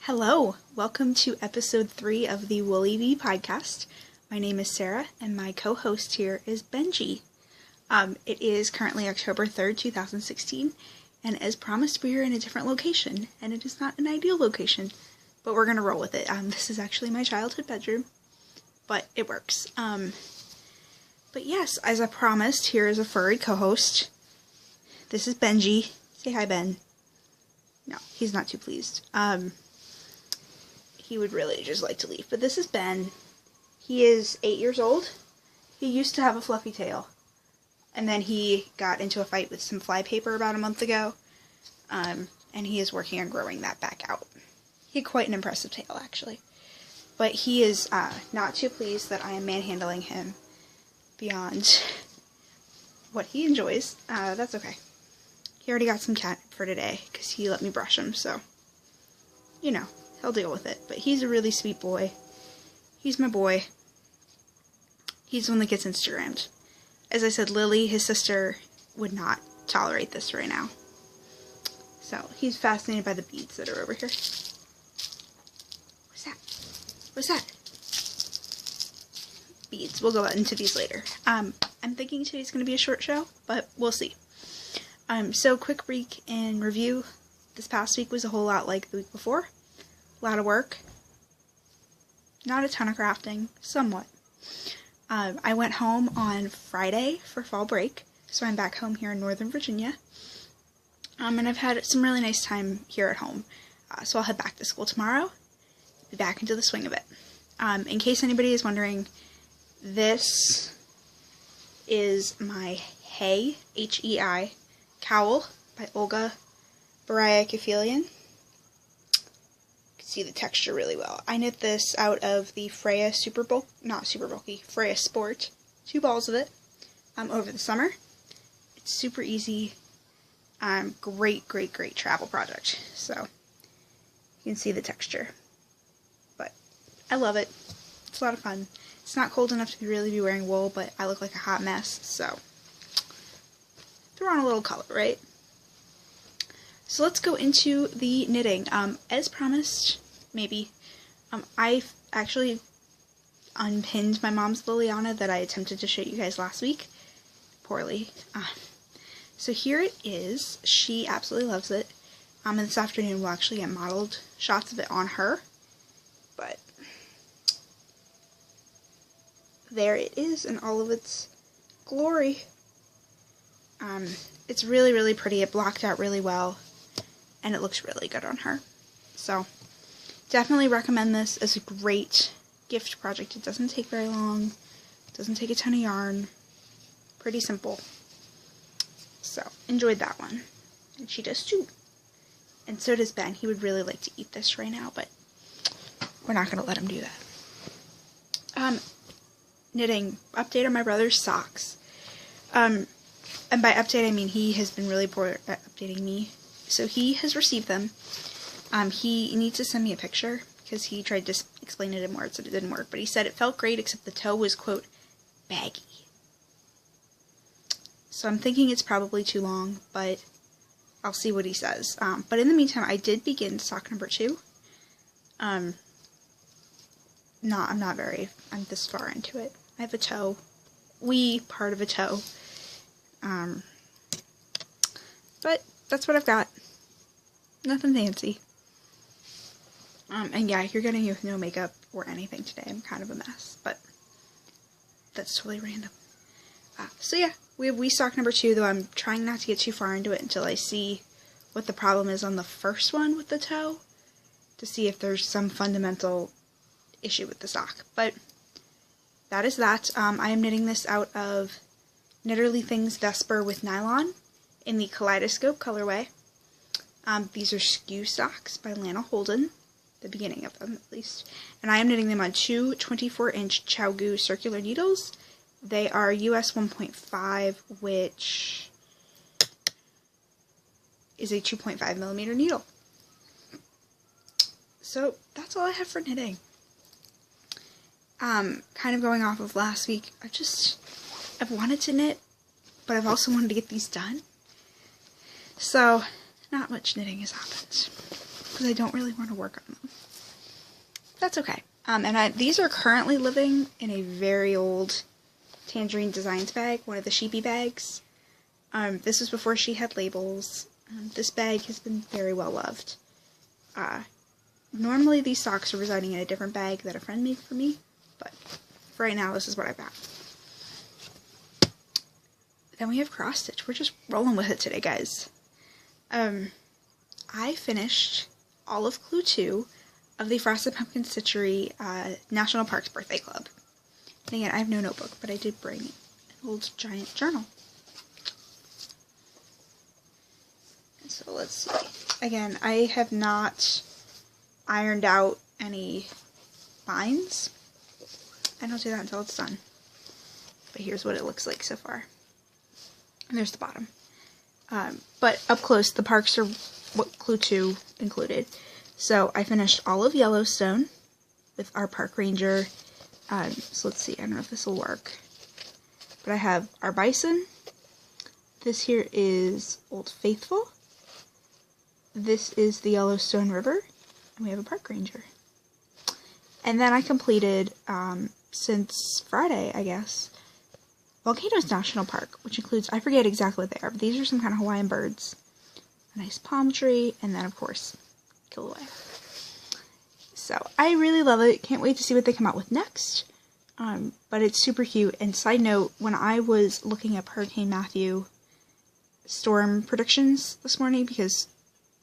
Hello, welcome to episode 3 of the Woolly Bee podcast. My name is Sarah, and my co-host here is Benji. It is currently October 3rd, 2016, and as promised, we are in a different location, and it is not an ideal location, but we're gonna roll with it. This is actually my childhood bedroom, but it works. But yes, as I promised, here is a furry co-host. This is Benji. Say hi, Ben. No, he's not too pleased. He would really just like to leave. But this is Ben. He is 8 years old. He used to have a fluffy tail. And then he got into a fight with some flypaper about a month ago. And he is working on growing that back out. He had quite an impressive tail, actually. But he is not too pleased that I am manhandling him beyond what he enjoys. That's okay. He already got some catnip for today because he let me brush him, so, you know, he'll deal with it. But he's a really sweet boy. He's my boy. He's the one that gets Instagrammed. As I said, Lily, his sister, would not tolerate this right now. So, he's fascinated by the beads that are over here. What's that? What's that? Beads. We'll go into these later. I'm thinking today's going to be a short show, but we'll see. So quick break and review. This past week was a whole lot like the week before. A lot of work. Not a ton of crafting. Somewhat. I went home on Friday for fall break, so I'm back home here in Northern Virginia. And I've had some really nice time here at home. So I'll head back to school tomorrow. Be back into the swing of it. In case anybody is wondering, this is my Hay, H-E-I, cowl by Olga Baraya-Kefilian. See the texture really well. I knit this out of the Freya Freya Sport, 2 balls of it, over the summer. It's super easy, great travel project, so you can see the texture, but I love it. It's a lot of fun. It's not cold enough to really be wearing wool, but I look like a hot mess, so throw on a little color, right? So let's go into the knitting. As promised, maybe, I actually unpinned my mom's Liliana that I attempted to show you guys last week. Poorly. So here it is. She absolutely loves it. And this afternoon we'll actually get modeled shots of it on her. But there it is in all of its glory. It's really pretty. It blocked out really well. And it looks really good on her. So, definitely recommend this as a great gift project. It doesn't take very long. It doesn't take a ton of yarn. Pretty simple. So, enjoyed that one. And she does too. And so does Ben. He would really like to eat this right now, but we're not going to let him do that. Knitting. Update on my brother's socks. And by update, I mean he has been really poor at updating me. So he has received them. He needs to send me a picture because he tried to explain it in words and it didn't work. But he said it felt great except the toe was, quote, baggy. So I'm thinking it's probably too long, but I'll see what he says. But in the meantime, I did begin sock number 2. I'm this far into it. I have a toe. Part of a toe. But that's what I've got. Nothing fancy. And yeah, you're getting me with no makeup or anything today. I'm kind of a mess, but that's totally random. So yeah, we have sock number 2, though I'm trying not to get too far into it until I see what the problem is on the first one with the toe, to see if there's some fundamental issue with the sock. But that is that. I am knitting this out of Knitterly Things Vesper with nylon in the Kaleidoscope colorway. These are Skew Socks by Lana Holden, the beginning of them at least. And I am knitting them on 2 24-inch Chow circular needles. They are US 1.5, which is a 2.5 millimeter needle. So that's all I have for knitting. Kind of going off of last week, I've wanted to knit, but I've also wanted to get these done. So, not much knitting has happened, because I don't really want to work on them. that's okay. These are currently living in a very old Tangerine Designs bag, one of the sheepy bags. This was before she had labels. This bag has been very well loved. Normally these socks are residing in a different bag that a friend made for me, but for right now this is what I've got. Then we have cross stitch. We're just rolling with it today, guys. I finished all of Clue 2 of the Frosted Pumpkin Stitchery National Parks Birthday Club. And again, I have no notebook, but I did bring an old giant journal. And so let's see. Again, I have not ironed out any lines. I don't do that until it's done. But here's what it looks like so far. And there's the bottom. But up close, the parks are what Clue 2 included. So I finished all of Yellowstone with our park ranger. So let's see, I don't know if this will work. But I have our bison. This here is Old Faithful. This is the Yellowstone River. And we have a park ranger. And then I completed, since Friday, I guess, Volcanoes National Park, which includes, I forget exactly what they are, but these are some kind of Hawaiian birds. A nice palm tree, and then, of course, Kilauea. So, I really love it. Can't wait to see what they come out with next. But it's super cute. And side note, when I was looking up Hurricane Matthew storm predictions this morning, because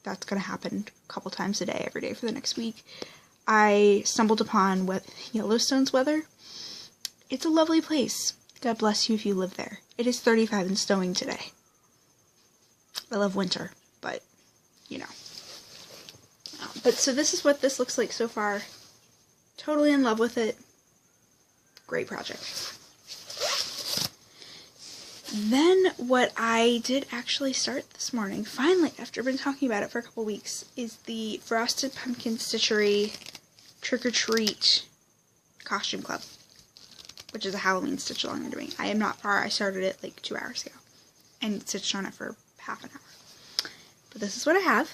that's going to happen a couple times a day, every day for the next week, I stumbled upon Yellowstone's weather. It's a lovely place. God bless you if you live there. It is 35 and snowing today. I love winter, but, you know. But so this is what this looks like so far. Totally in love with it. Great project. Then what I did actually start this morning, finally, after I've been talking about it for a couple weeks, is the Frosted Pumpkin Stitchery Trick or Treat Costume Club, which is a Halloween stitch along I'm doing. I am not far. I started it like 2 hours ago and stitched on it for half an hour. But this is what I have.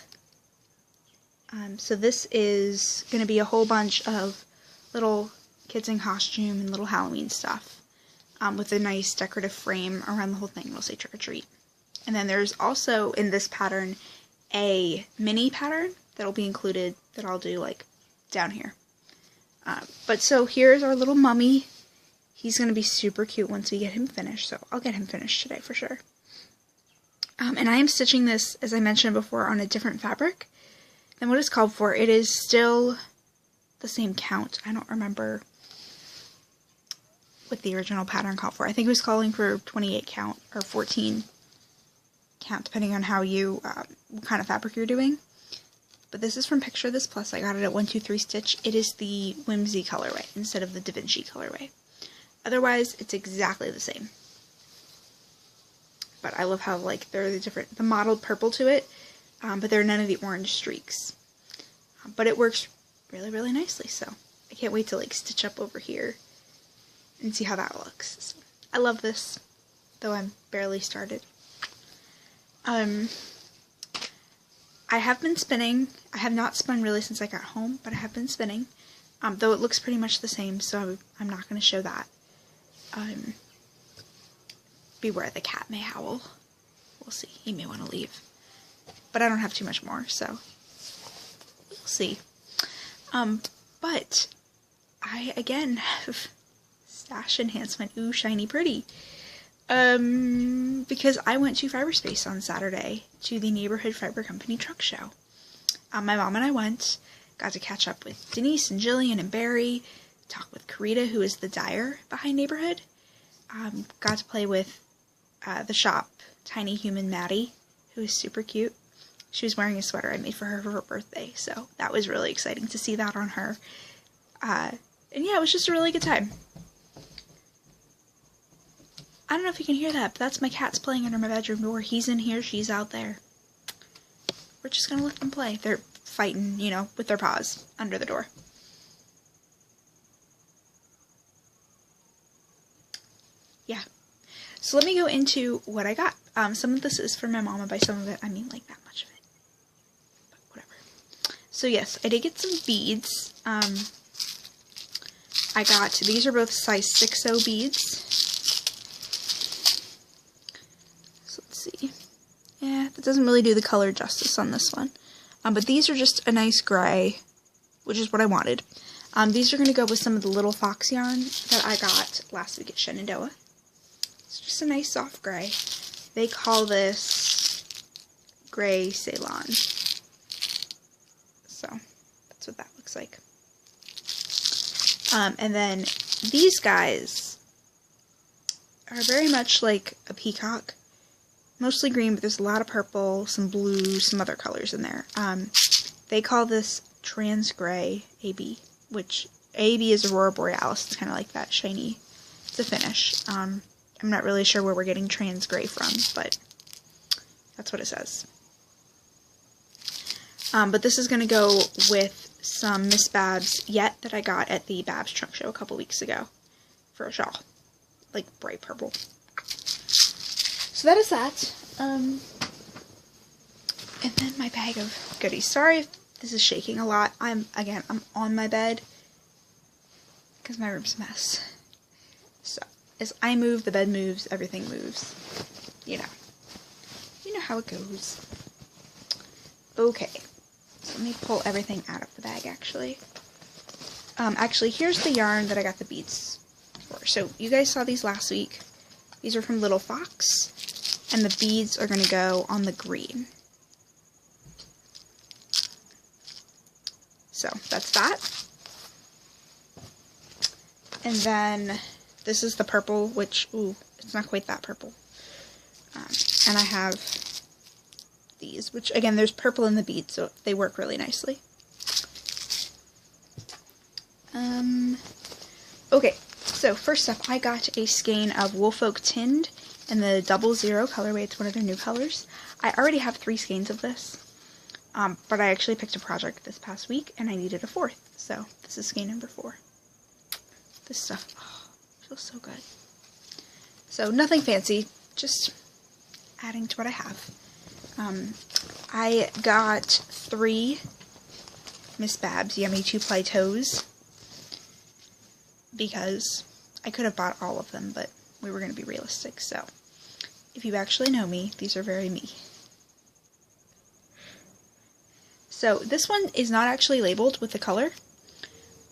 So this is going to be a whole bunch of little kids in costume and little Halloween stuff. With a nice decorative frame around the whole thing. It'll say trick or treat. And then there's also in this pattern a mini pattern that'll be included that I'll do like down here. But so here's our little mummy. He's going to be super cute once we get him finished. So I'll get him finished today for sure. And I am stitching this, as I mentioned before, on a different fabric than what it's called for. It is still the same count. I don't remember what the original pattern called for. I think it was calling for 28 count or 14 count, depending on how you, what kind of fabric you're doing. But this is from Picture This Plus. I got it at 123 Stitch. It is the Whimsy colorway instead of the Da Vinci colorway. Otherwise, it's exactly the same. But I love how, like, there are the mottled purple to it, but there are none of the orange streaks. But it works really, really nicely, so I can't wait to, like, stitch up over here and see how that looks. So, I love this, though I'm barely started. I have been spinning. I have not spun really since I got home, but I have been spinning. Though it looks pretty much the same, so I'm not going to show that. Beware the cat may howl. We'll see. He may want to leave. But I don't have too much more, so we'll see. But I, again, have stash enhancement. Ooh, shiny pretty. Because I went to Fiberspace on Saturday to the Neighborhood Fiber Company truck show. My mom and I went, got to catch up with Denise and Jillian and Barry, talk with Karita, who is the dyer behind Neighborhood. Got to play with the shop, Tiny Human Maddie, who is super cute. She was wearing a sweater I made for her birthday, so that was really exciting to see that on her. And yeah, it was just a really good time. I don't know if you can hear that, but that's my cats playing under my bedroom door. He's in here, she's out there. We're just gonna let them play. They're fighting, you know, with their paws under the door. Yeah. So let me go into what I got. Some of this is for my mama. By some of it, I mean like that much of it. But whatever. So yes, I did get some beads. I got, these are both size 6.0 beads. So let's see. Yeah, that doesn't really do the color justice on this one. But these are just a nice gray, which is what I wanted. These are going to go with some of the Little Fox yarn that I got last week at Shenandoah. It's just a nice soft gray. They call this Gray Ceylon. So, that's what that looks like. And then these guys are very much like a peacock. Mostly green, but there's a lot of purple, some blue, some other colors in there. They call this Trans Gray AB, which AB is Aurora Borealis. It's kind of like that shiny. It's a finish. I'm not really sure where we're getting Trans Gray from, but that's what it says. But this is going to go with some Miss Babs Yet that I got at the Babs Trunk Show a couple weeks ago for a shawl. Like bright purple. So that is that. And then my bag of goodies. Sorry if this is shaking a lot. I'm on my bed because my room's a mess. So as I move, the bed moves, everything moves. You know how it goes. Okay. So let me pull everything out of the bag actually. Actually, here's the yarn that I got the beads for. So you guys saw these last week. These are from Little Fox, and the beads are going to go on the green. So that's that. And then this is the purple, which, ooh, it's not quite that purple. And I have these, which again, there's purple in the beads, so they work really nicely. Okay. So first up, I got a skein of Woolfolk Tinned in the 00 colorway. It's one of their new colors. I already have 3 skeins of this, but I actually picked a project this past week, and I needed a 4th. So this is skein number 4. This stuff, feels so good. So nothing fancy, just adding to what I have. I got 3 Miss Babs Yummy 2-ply toes because I could have bought all of them, but we were going to be realistic, so if you actually know me, these are very me. So this one is not actually labeled with the color.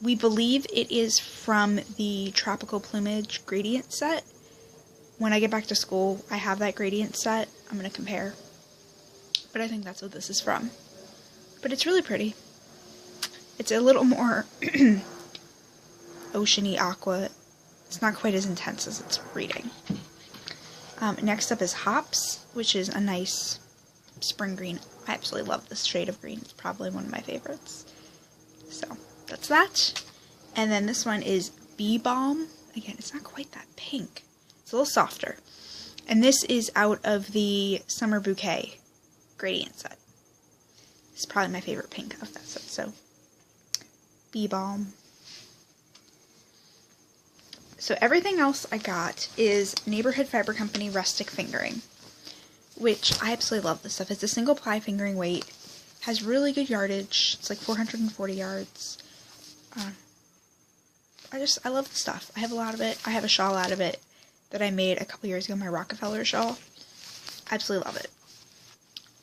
We believe it is from the Tropical Plumage gradient set. When I get back to school, I have that gradient set. I'm going to compare. But I think that's what this is from. But it's really pretty. It's a little more oceany aqua. It's not quite as intense as it's reading. Next up is Hops, which is a nice spring green. I absolutely love this shade of green. It's probably one of my favorites. So that's that. And then this one is Bee Balm. Again, it's not quite that pink. It's a little softer. And this is out of the Summer Bouquet gradient set. It's probably my favorite pink of that set. So Bee Balm. So everything else I got is Neighborhood Fiber Company Rustic Fingering, which I absolutely love this stuff. It's a single ply fingering weight, has really good yardage. It's like 440 yards. I love the stuff. I have a lot of it. I have a shawl out of it that I made a couple years ago, my Rockefeller shawl. I absolutely love it.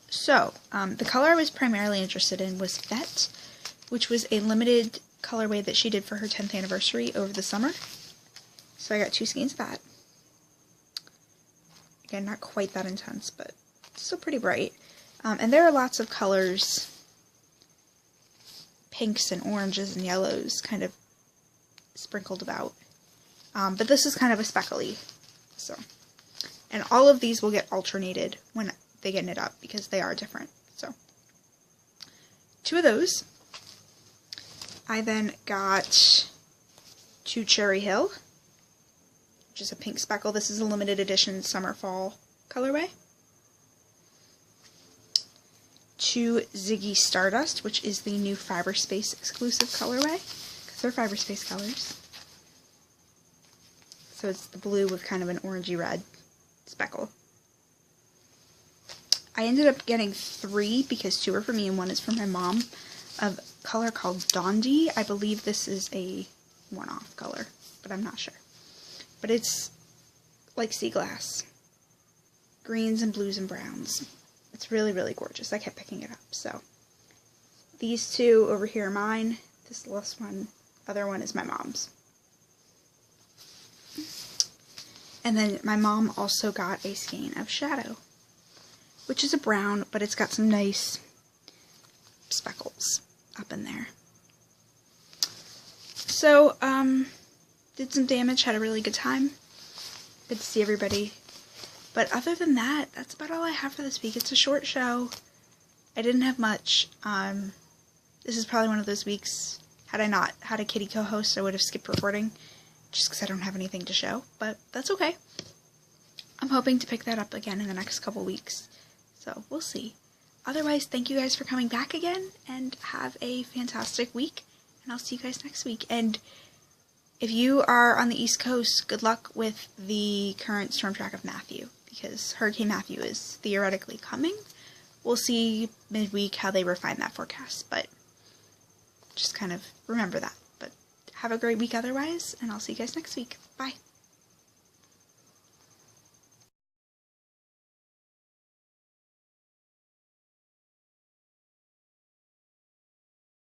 So, the color I was primarily interested in was Fete, which was a limited colorway that she did for her 10th anniversary over the summer. So I got 2 skeins of that. Again, not quite that intense, but still pretty bright. And there are lots of colors, pinks and oranges and yellows, kind of sprinkled about. But this is kind of a speckly. So, and all of these will get alternated when they get knit up because they are different. So, 2 of those. I then got 2 Cherry Hill, which is a pink speckle. This is a limited edition summer-fall colorway. 2 Ziggy Stardust, which is the new Fiberspace exclusive colorway, because they're Fiberspace colors. So it's the blue with kind of an orangey red speckle. I ended up getting 3 because 2 are for me and 1 is for my mom, of color called Dondi. I believe this is a worn off color, but I'm not sure. But it's like sea glass. Greens and blues and browns. It's really, really gorgeous. I kept picking it up. So these two over here are mine. This last one, other one is my mom's. And then my mom also got a skein of Shadow, which is a brown, but it's got some nice speckles up in there. So, did some damage, had a really good time. Good to see everybody. But other than that, that's about all I have for this week. It's a short show. I didn't have much. This is probably one of those weeks, had I not had a kitty co-host, I would have skipped recording, just because I don't have anything to show, but that's okay. I'm hoping to pick that up again in the next couple weeks, so we'll see. Otherwise, thank you guys for coming back again, and have a fantastic week, and I'll see you guys next week. And if you are on the East Coast, good luck with the current storm track of Matthew, because Hurricane Matthew is theoretically coming. We'll see midweek how they refine that forecast, but just kind of remember that. But have a great week otherwise, and I'll see you guys next week. Bye.